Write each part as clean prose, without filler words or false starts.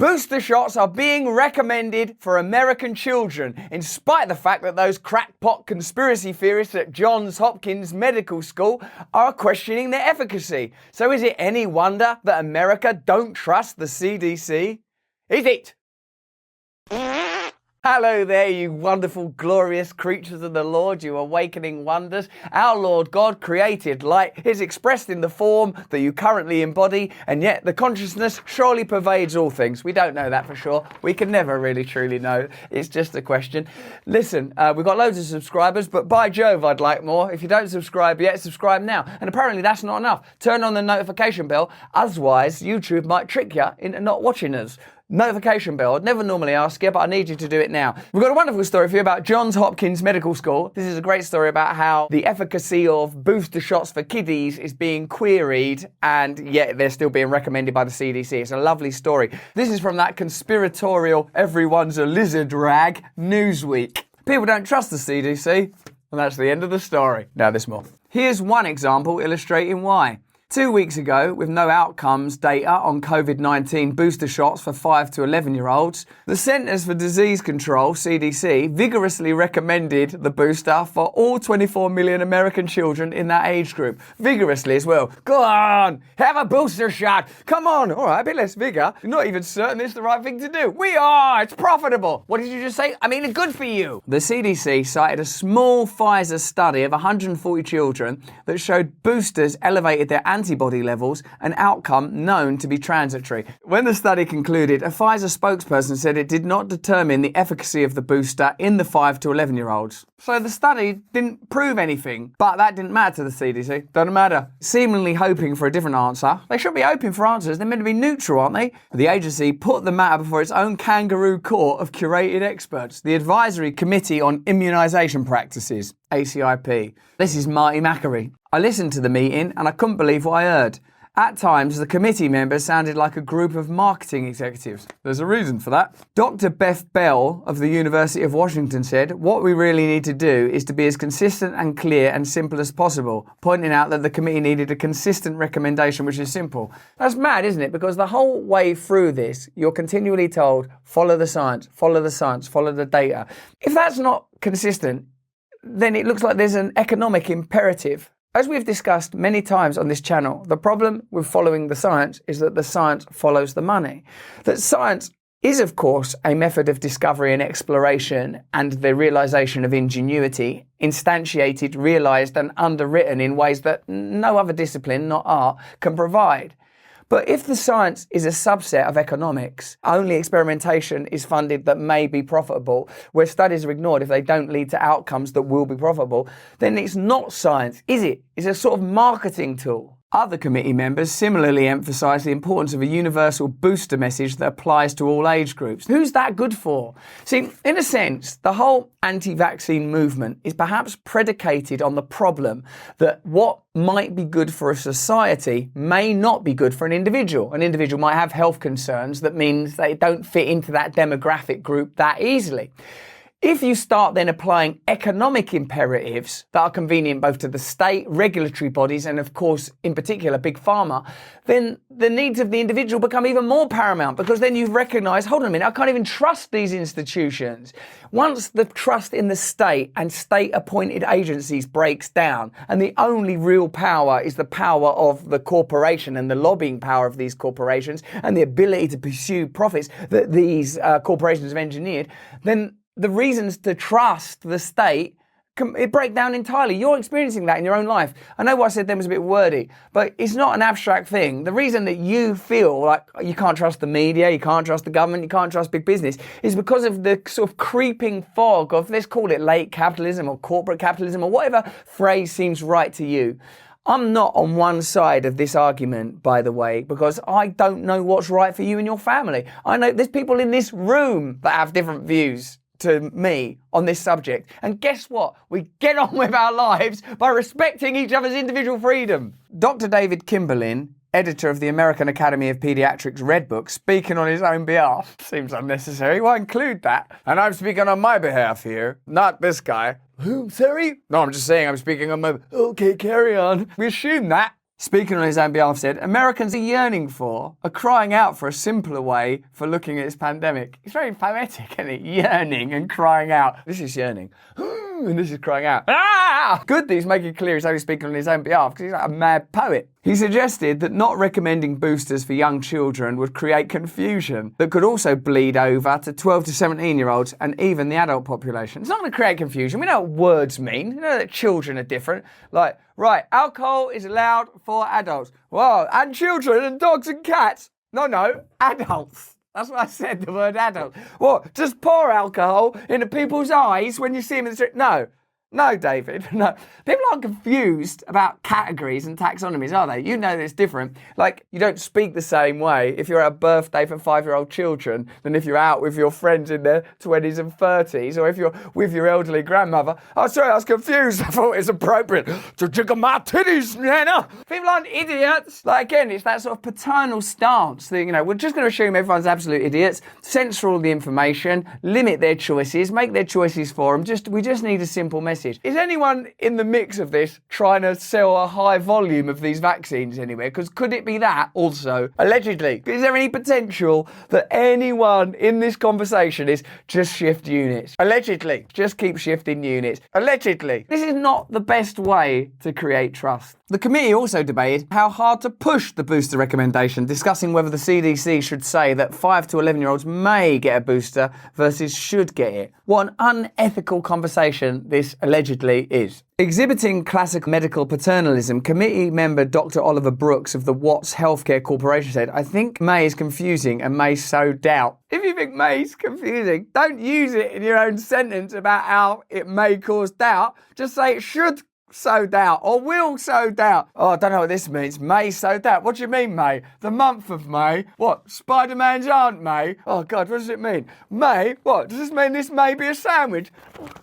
Booster shots are being recommended for American children, in spite of the fact that those crackpot conspiracy theorists at Johns Hopkins Medical School are questioning their efficacy. So is it any wonder that America don't trust the CDC? Is it? Hello there, you wonderful, glorious creatures of the Lord, you awakening wonders. Our Lord God created light is expressed in the form that you currently embody, and yet the consciousness surely pervades all things. We don't know that for sure. We can never really truly know. It's just a question. Listen, we've got loads of subscribers, but by Jove, I'd like more. If you don't subscribe yet, subscribe now. And apparently that's not enough. Turn on the notification bell, otherwise YouTube might trick you into not watching us. Notification bell. I'd never normally ask you, but I need you to do it now. We've got a wonderful story for you about Johns Hopkins Medical School. This is a great story about how the efficacy of booster shots for kiddies is being queried, and yet they're still being recommended by the CDC. It's a lovely story. This is from that conspiratorial, everyone's a lizard rag, Newsweek. People don't trust the CDC, and that's the end of the story. Now there's more. Here's one example illustrating why. 2 weeks ago, with no outcomes data on COVID-19 booster shots for 5 to 11-year-olds, the Centers for Disease Control, CDC, vigorously recommended the booster for all 24 million American children in that age group. Vigorously as well. Go on, have a booster shot. Come on. All right, a bit less vigor. You're not even certain it's the right thing to do. We are. It's profitable. What did you just say? I mean, it's good for you. The CDC cited a small Pfizer study of 140 children that showed boosters elevated their antibody levels, an outcome known to be transitory. When the study concluded, a Pfizer spokesperson said it did not determine the efficacy of the booster in the 5 to 11-year-olds. So the study didn't prove anything, but that didn't matter to the CDC. Doesn't matter. Seemingly hoping for a different answer. They shouldn't be hoping for answers. They're meant to be neutral, aren't they? The agency put the matter before its own kangaroo court of curated experts, the Advisory Committee on Immunisation Practices, ACIP. This is Marty Mackery. I listened to the meeting and I couldn't believe what I heard. At times, the committee members sounded like a group of marketing executives. There's a reason for that. Dr. Beth Bell of the University of Washington said, what we really need to do is to be as consistent and clear and simple as possible, pointing out that the committee needed a consistent recommendation, which is simple. That's mad, isn't it? Because the whole way through this, you're continually told, follow the science, follow the science, follow the data. If that's not consistent, then it looks like there's an economic imperative. As we've discussed many times on this channel, the problem with following the science is that the science follows the money. That science is, of course, a method of discovery and exploration and the realization of ingenuity, instantiated, realized and underwritten in ways that no other discipline, not art, can provide. But if the science is a subset of economics, only experimentation is funded that may be profitable, where studies are ignored if they don't lead to outcomes that will be profitable, then it's not science, is it? It's a sort of marketing tool. Other committee members similarly emphasise the importance of a universal booster message that applies to all age groups. Who's that good for? See, in a sense, the whole anti-vaccine movement is perhaps predicated on the problem that what might be good for a society may not be good for an individual. An individual might have health concerns that means they don't fit into that demographic group that easily. If you start then applying economic imperatives that are convenient both to the state, regulatory bodies, and of course, in particular, Big Pharma, then the needs of the individual become even more paramount because then you've recognised, hold on a minute, I can't even trust these institutions. Once the trust in the state and state-appointed agencies breaks down, and the only real power is the power of the corporation and the lobbying power of these corporations and the ability to pursue profits that these corporations have engineered, then the reasons to trust the state, it break down entirely. You're experiencing that in your own life. I know what I said then was a bit wordy, but it's not an abstract thing. The reason that you feel like you can't trust the media, you can't trust the government, you can't trust big business is because of the sort of creeping fog of, let's call it late capitalism or corporate capitalism or whatever phrase seems right to you. I'm not on one side of this argument, by the way, because I don't know what's right for you and your family. I know there's people in this room that have different views to me on this subject. And guess what? We get on with our lives by respecting each other's individual freedom. Dr. David Kimberlin, editor of the American Academy of Pediatrics Red Book, speaking on his own behalf. Seems unnecessary. Why include that? And I'm speaking on my behalf here, not this guy. Who, sorry? No, I'm just saying I'm speaking on my... Okay, carry on. We assume that. speaking on his own behalf, said, Americans are yearning for, are crying out for a simpler way for looking at this pandemic. It's very poetic, isn't it? Yearning and crying out. This is yearning. And this is crying out. Ah! Good that he's making clear he's only speaking on his own behalf because he's like a mad poet. He suggested that not recommending boosters for young children would create confusion that could also bleed over to 12 to 17-year-olds and even the adult population. It's not going to create confusion. We know what words mean. We know that children are different. Like, right, alcohol is allowed for adults. Whoa, and children and dogs and cats. No, adults. That's what I said, the word adult. What, just pour alcohol into people's eyes when you see them in the street? No, David, no. People aren't confused about categories and taxonomies, are they? You know that it's different. Like, you don't speak the same way if you're at a birthday for 5-year-old children than if you're out with your friends in their 20s and 30s, or if you're with your elderly grandmother. Oh, sorry, I was confused. I thought it was appropriate to jiggle my titties, Nana. People aren't idiots. Like, again, it's that sort of paternal stance that, you know, we're just going to assume everyone's absolute idiots, censor all the information, limit their choices, make their choices for them. We just need a simple message. Is anyone in the mix of this trying to sell a high volume of these vaccines anywhere? Because could it be that also? Allegedly. Is there any potential that anyone in this conversation is just shift units? Allegedly. Just keep shifting units. Allegedly. This is not the best way to create trust. The committee also debated how hard to push the booster recommendation, discussing whether the CDC should say that 5 to 11-year-olds may get a booster versus should get it. What an unethical conversation this allegedly is. Exhibiting classic medical paternalism, committee member Dr. Oliver Brooks of the Watts Healthcare Corporation said, I think may is confusing and may sow doubt. If you think may is confusing, don't use it in your own sentence about how it may cause doubt. Just say it should sow doubt or will sow doubt. Oh, I don't know what this means. May sow doubt. What do you mean, May? The month of May? What? Spider-Man's Aunt May? Oh, God, what does it mean? May? What? Does this mean this may be a sandwich?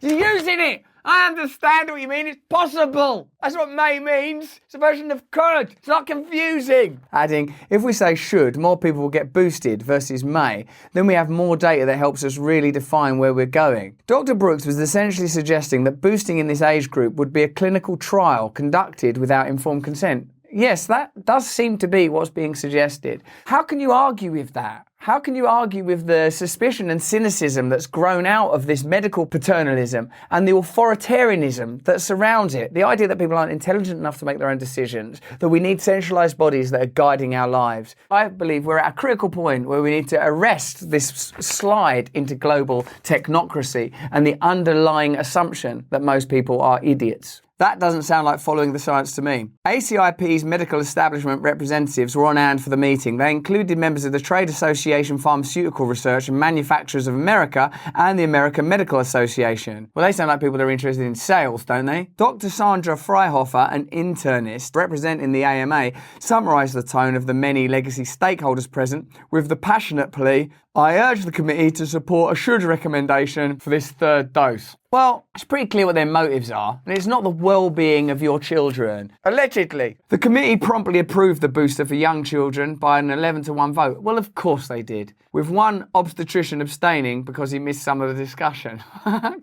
You're using it. I understand what you mean. It's possible. That's what may means. It's a version of could. It's not confusing. Adding, if we say should, more people will get boosted versus may, then we have more data that helps us really define where we're going. Dr. Brooks was essentially suggesting that boosting in this age group would be a clinical trial conducted without informed consent. Yes, that does seem to be what's being suggested. How can you argue with that? How can you argue with the suspicion and cynicism that's grown out of this medical paternalism and the authoritarianism that surrounds it? The idea that people aren't intelligent enough to make their own decisions, that we need centralised bodies that are guiding our lives. I believe we're at a critical point where we need to arrest this slide into global technocracy and the underlying assumption that most people are idiots. That doesn't sound like following the science to me. ACIP's medical establishment representatives were on hand for the meeting. They included members of the Trade Association Pharmaceutical Research and Manufacturers of America and the American Medical Association. Well, they sound like people that are interested in sales, don't they? Dr. Sandra Freihofer, an internist representing the AMA, summarised the tone of the many legacy stakeholders present with the passionate plea, I urge the committee to support a should recommendation for this third dose. Well, it's pretty clear what their motives are, and it's not the well-being of your children. Allegedly. The committee promptly approved the booster for young children by an 11-1 vote. Well, of course they did, with one obstetrician abstaining because he missed some of the discussion.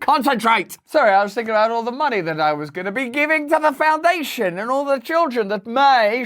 Concentrate! Sorry, I was thinking about all the money that I was going to be giving to the foundation and all the children that may,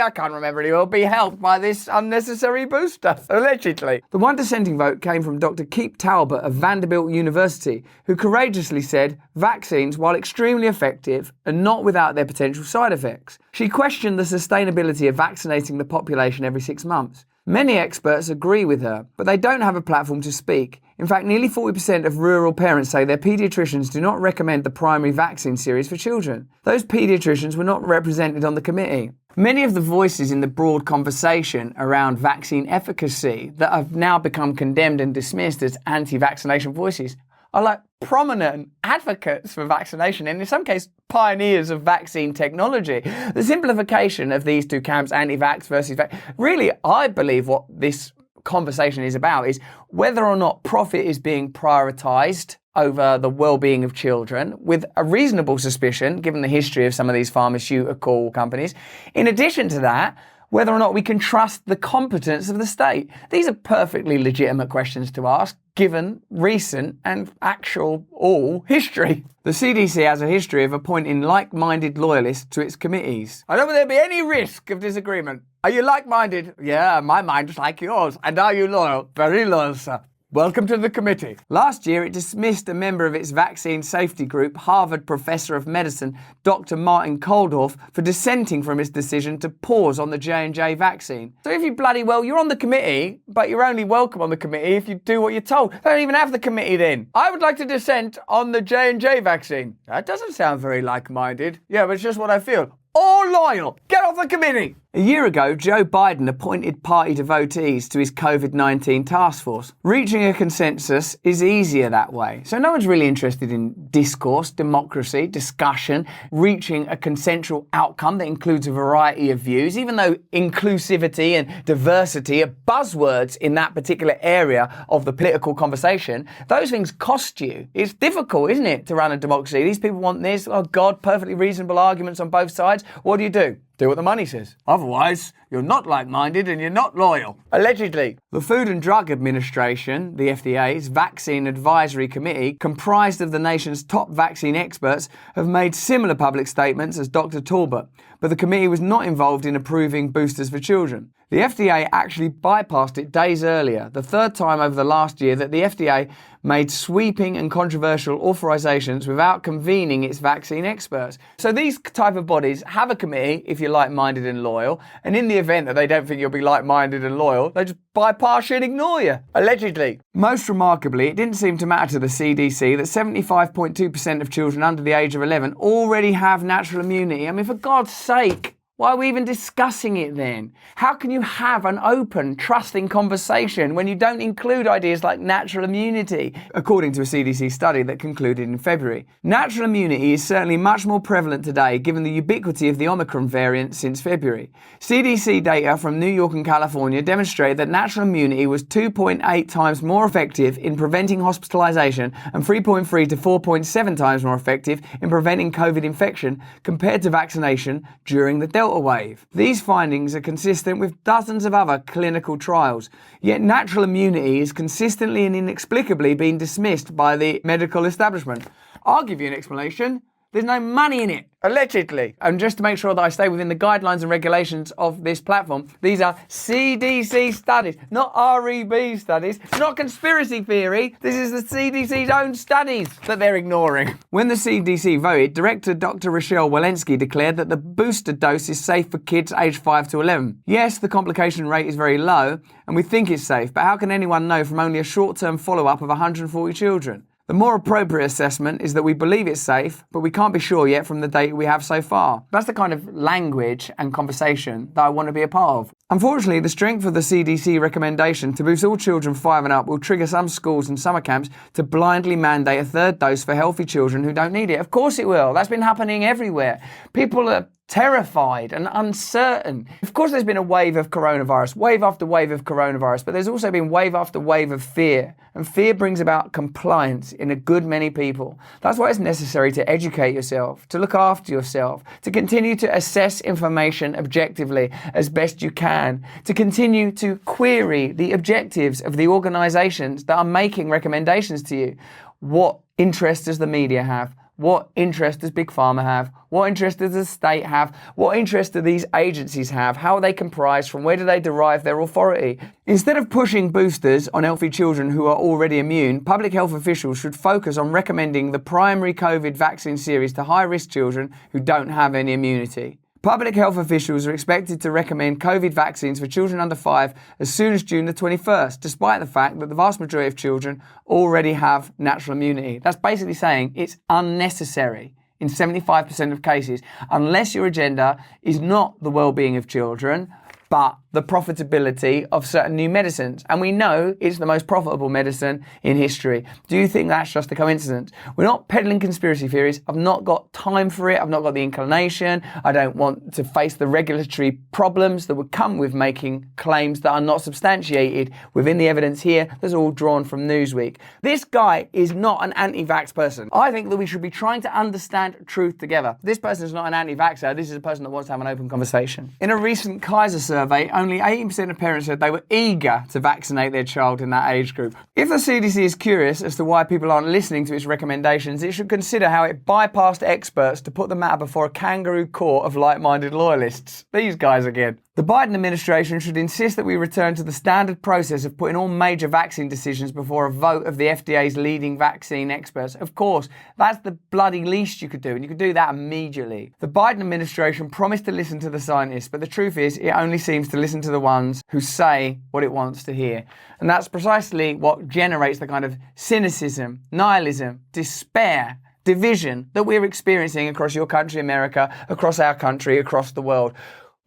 I can't remember anymore, be helped by this unnecessary booster. Allegedly. The one dissenting vote came from Dr. Keith Talbot of Vanderbilt University, who courageously said vaccines, while extremely effective, are not without their potential side effects. She questioned the sustainability of vaccinating the population every 6 months. Many experts agree with her, but they don't have a platform to speak. In fact, nearly 40% of rural parents say their paediatricians do not recommend the primary vaccine series for children. Those paediatricians were not represented on the committee. Many of the voices in the broad conversation around vaccine efficacy that have now become condemned and dismissed as anti-vaccination voices are like prominent advocates for vaccination and in some cases pioneers of vaccine technology. The simplification of these two camps, anti-vax versus vax, really I believe what this conversation is about is whether or not profit is being prioritised over the well-being of children, with a reasonable suspicion, given the history of some of these pharmaceutical companies. In addition to that, whether or not we can trust the competence of the state. These are perfectly legitimate questions to ask, given recent and actual all history. The CDC has a history of appointing like-minded loyalists to its committees. I don't think there'd be any risk of disagreement. Are you like-minded? Yeah, my mind is like yours. And are you loyal? Very loyal, sir. Welcome to the committee. Last year, it dismissed a member of its vaccine safety group, Harvard professor of medicine, Dr. Martin Kulldorff, for dissenting from his decision to pause on the J&J vaccine. So if you bloody well, you're on the committee, but you're only welcome on the committee if you do what you're told. They don't even have the committee then. I would like to dissent on the J&J vaccine. That doesn't sound very like-minded. Yeah, but it's just what I feel. Or loyal. Get off the committee. A year ago, Joe Biden appointed party devotees to his COVID-19 task force. Reaching a consensus is easier that way. So no one's really interested in discourse, democracy, discussion, reaching a consensual outcome that includes a variety of views, even though inclusivity and diversity are buzzwords in that particular area of the political conversation. Those things cost you. It's difficult, isn't it, to run a democracy? These people want this. Oh, God, perfectly reasonable arguments on both sides. What do? Do what the money says. Otherwise, you're not like-minded and you're not loyal. Allegedly. The Food and Drug Administration, the FDA's Vaccine Advisory Committee, comprised of the nation's top vaccine experts, have made similar public statements as Dr. Talbot, but the committee was not involved in approving boosters for children. The FDA actually bypassed it days earlier, the third time over the last year that the FDA made sweeping and controversial authorizations without convening its vaccine experts. So these type of bodies have a committee if you're like-minded and loyal, and in the event that they don't think you'll be like-minded and loyal, they just bypass you and ignore you, allegedly. Most remarkably, it didn't seem to matter to the CDC that 75.2% of children under the age of 11 already have natural immunity. I mean, for God's sake, why are we even discussing it then? How can you have an open, trusting conversation when you don't include ideas like natural immunity, according to a CDC study that concluded in February? Natural immunity is certainly much more prevalent today given the ubiquity of the Omicron variant since February. CDC data from New York and California demonstrate that natural immunity was 2.8 times more effective in preventing hospitalization and 3.3 to 4.7 times more effective in preventing COVID infection compared to vaccination during the Delta wave. These findings are consistent with dozens of other clinical trials, yet natural immunity is consistently and inexplicably being dismissed by the medical establishment. I'll give you an explanation. There's no money in it, allegedly. And just to make sure that I stay within the guidelines and regulations of this platform, these are CDC studies, not REB studies, not conspiracy theory. This is the CDC's own studies that they're ignoring. When the CDC voted, Director Dr. Rochelle Walensky declared that the booster dose is safe for kids aged 5 to 11. Yes, the complication rate is very low, and we think it's safe, but how can anyone know from only a short-term follow-up of 140 children? The more appropriate assessment is that we believe it's safe, but we can't be sure yet from the data we have so far. That's the kind of language and conversation that I want to be a part of. Unfortunately, the strength of the CDC recommendation to boost all children 5 and up will trigger some schools and summer camps to blindly mandate a third dose for healthy children who don't need it. Of course it will. That's been happening everywhere. People are terrified and uncertain. Of course there's been a wave of coronavirus, wave after wave of coronavirus, but there's also been wave after wave of fear. And fear brings about compliance in a good many people. That's why it's necessary to educate yourself, to look after yourself, to continue to assess information objectively as best you can, to continue to query the objectives of the organizations that are making recommendations to you. What interest does the media have? What interest does Big Pharma have? What interest does the state have? What interest do these agencies have? How are they comprised? From where do they derive their authority? Instead of pushing boosters on healthy children who are already immune, public health officials should focus on recommending the primary COVID vaccine series to high-risk children who don't have any immunity. Public health officials are expected to recommend COVID vaccines for children under 5 as soon as June the 21st, despite the fact that the vast majority of children already have natural immunity. That's basically saying it's unnecessary in 75% of cases, unless your agenda is not the well-being of children, but the profitability of certain new medicines. And we know it's the most profitable medicine in history. Do you think that's just a coincidence? We're not peddling conspiracy theories. I've not got time for it. I've not got the inclination. I don't want to face the regulatory problems that would come with making claims that are not substantiated within the evidence here. That's all drawn from Newsweek. This guy is not an anti-vax person. I think that we should be trying to understand truth together. This person is not an anti-vaxxer. This is a person that wants to have an open conversation. In a recent Kaiser survey, survey, only 18% of parents said they were eager to vaccinate their child in that age group. If the CDC is curious as to why people aren't listening to its recommendations, it should consider how it bypassed experts to put the matter before a kangaroo court of like-minded loyalists. These guys again. The Biden administration should insist that we return to the standard process of putting all major vaccine decisions before a vote of the FDA's leading vaccine experts. Of course, that's the bloody least you could do, and you could do that immediately. The Biden administration promised to listen to the scientists, but the truth is it only seems to listen to the ones who say what it wants to hear. And that's precisely what generates the kind of cynicism, nihilism, despair, division that we're experiencing across your country, America, across our country, across the world.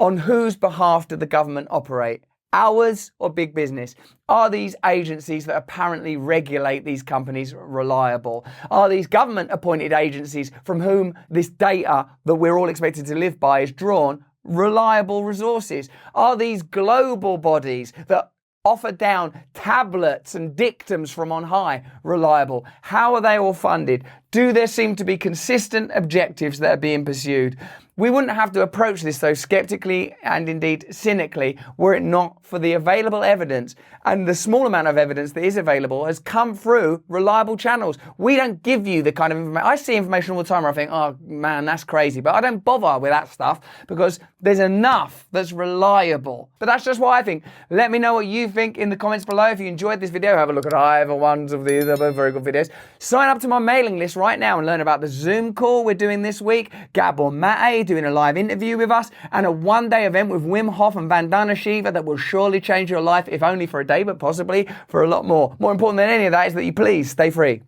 On whose behalf did the government operate? Ours or big business? Are these agencies that apparently regulate these companies reliable? Are these government-appointed agencies from whom this data that we're all expected to live by is drawn reliable resources? Are these global bodies that offer down tablets and dictums from on high reliable? How are they all funded? Do there seem to be consistent objectives that are being pursued? We wouldn't have to approach this, though, skeptically and indeed cynically, were it not for the available evidence. And the small amount of evidence that is available has come through reliable channels. We don't give you the kind of information. I see information all the time where I think, oh man, that's crazy. But I don't bother with that stuff because there's enough that's reliable. But that's just what I think. Let me know what you think in the comments below. If you enjoyed this video, have a look at either ones of these other very good videos. Sign up to my mailing list right now and learn about the Zoom call we're doing this week. Gabor Mate doing a live interview with us, and a one-day event with Wim Hof and Vandana Shiva that will surely change your life, if only for a day, but possibly for a lot more. More important than any of that is that you please stay free.